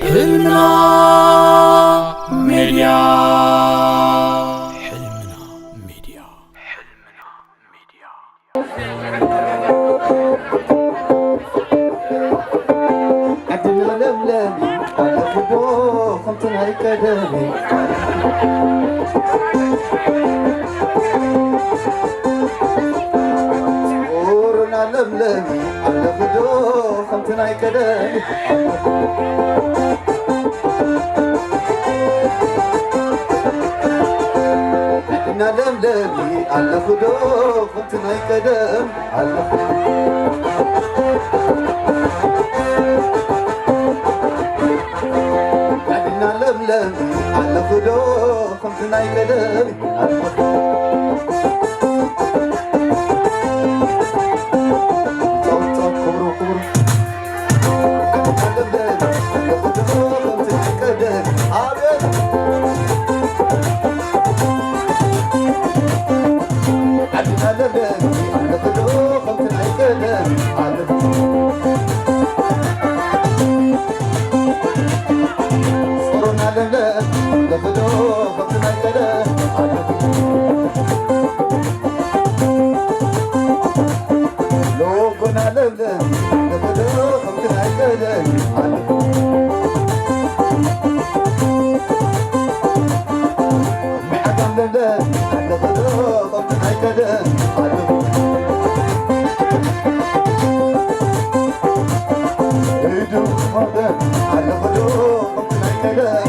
حلمنا ميديا حلمنا ميديا حلمنا ميديا عدنا لملامي على خبو خمتنا الكدامي ورنا لملامي على خبو خمتنا الكدامي عدنا لملامي على خبو خمتنا الكدامي على لملامي على خدو خمسنا يقدامي صوت صوت خبرو خبرو على لملامي على خدو خمسنا يقدامي عابد على لملامي على خدو خمسنا يقدامي عابد لبدو خمسنا كده لو كنا لبدو خمسنا كده معكم لبدو خمسنا كده يدو مدى على بدو خمسنا كده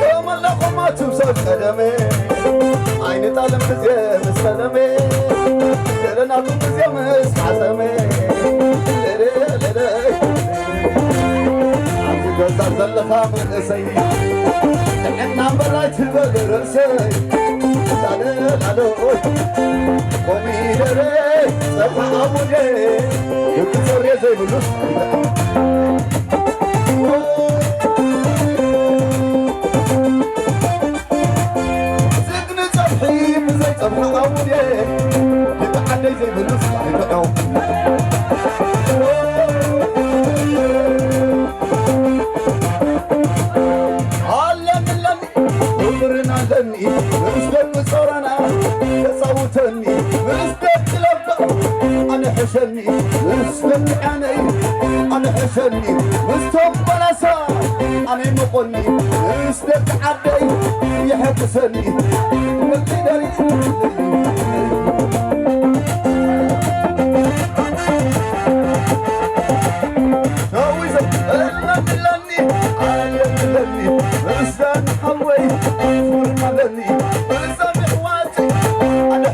كما لقماتهم سوف قدمي عين طالم بزي سلامي لنا تنزي مس حسمي عزي قزار زلخا من اسي احنا برايت بالرسي لالو قومي دري سبح ابوني يكسر يا زي بلوس صبح أولي يتحدي زي بلوس علمني عمرنا لني مسلم صورنا تصوتني مسلم تلبى أنا حشني مسلم عيني أنا حشني مستوب بلسا أنا مقني مسلم عدي يحبسني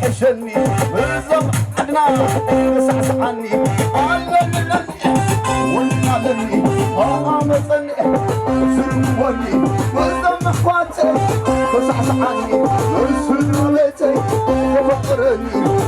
حشني بالزم عدنا سعسعني علمني ونعلمني امصني سنوني بالزم اخواتي وسعسعني ارسل بيتي وفقرني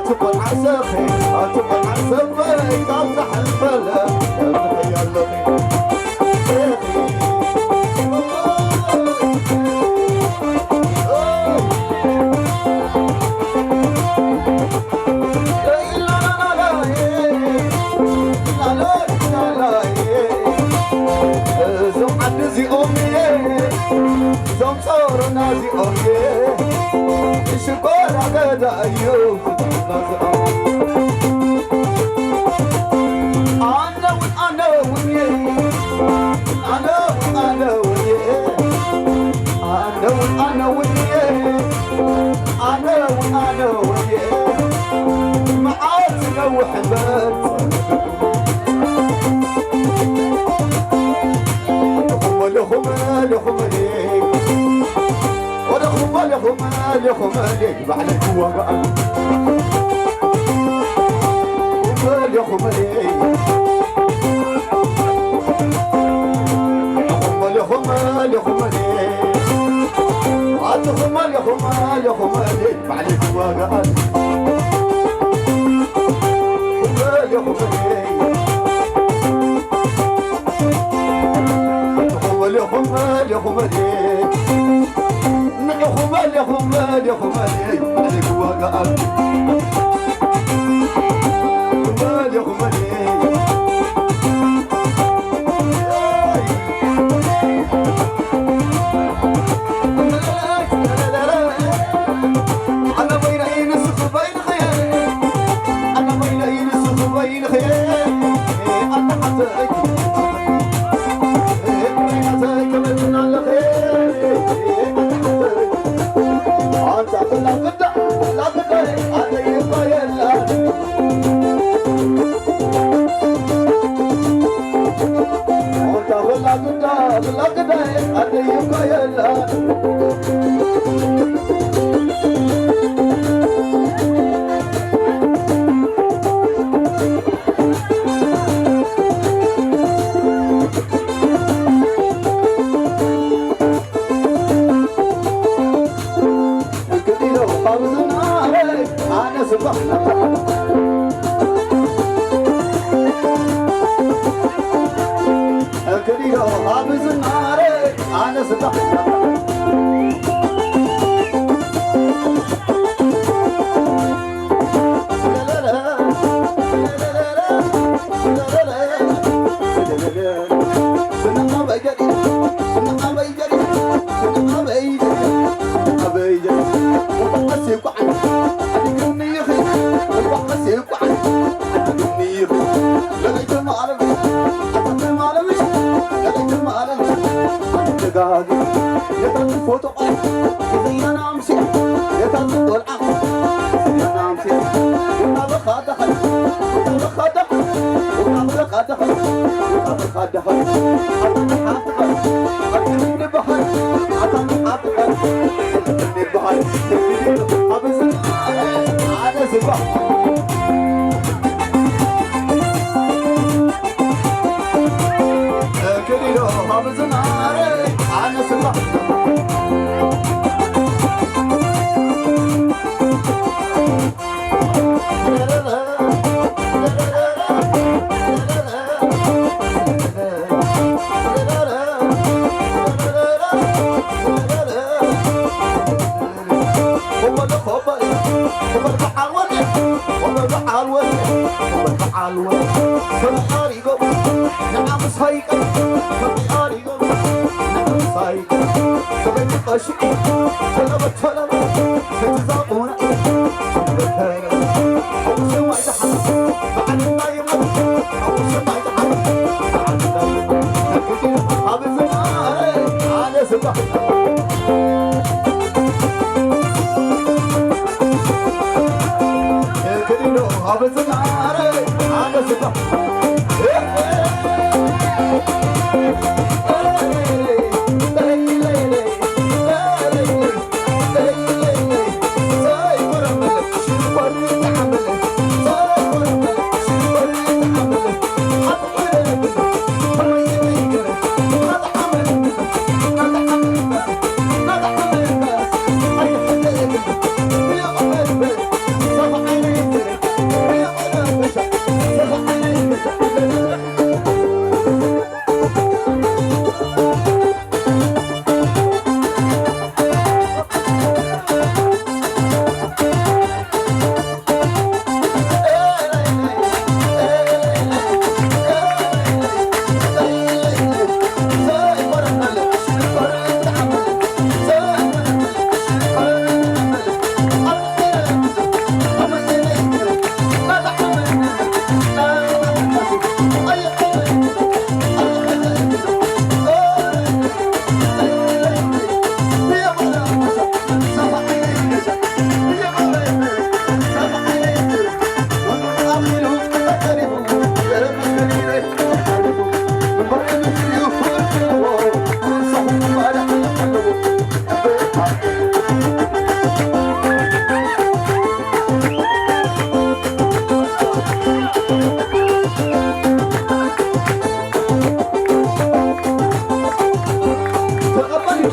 تبقى عساخي تبقى عساخي تعزح الفلا يلا نازي أمي زم صار نازي أمي شكور عقد أيوب نازي أنا ويا أنا ويا أنا ويا أنا ويا معاك وحبات لهم عليك بعلك وقع لهم عليك لهم عليك بعلك وقع لهم عليك لهم عليك يا خمال عليك وقال خمال يا خمال أنا بين عين السخ بين خيال أنا بين عين السخ بين خيال أنا حتى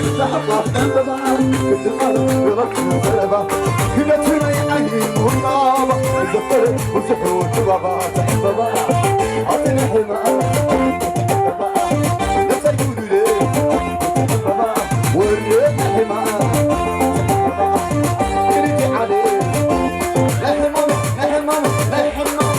زحقة بابا كنت قلب بركز سلبا كنا تني عيني مرقابة زفر وزحوت بابا بابا عطني حمام بابا نفسي يقولوا لي بابا وريت حمام بابا كنتي عليه لا حمام لا حمام لا حمام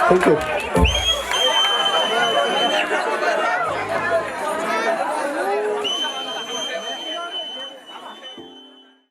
Thank you.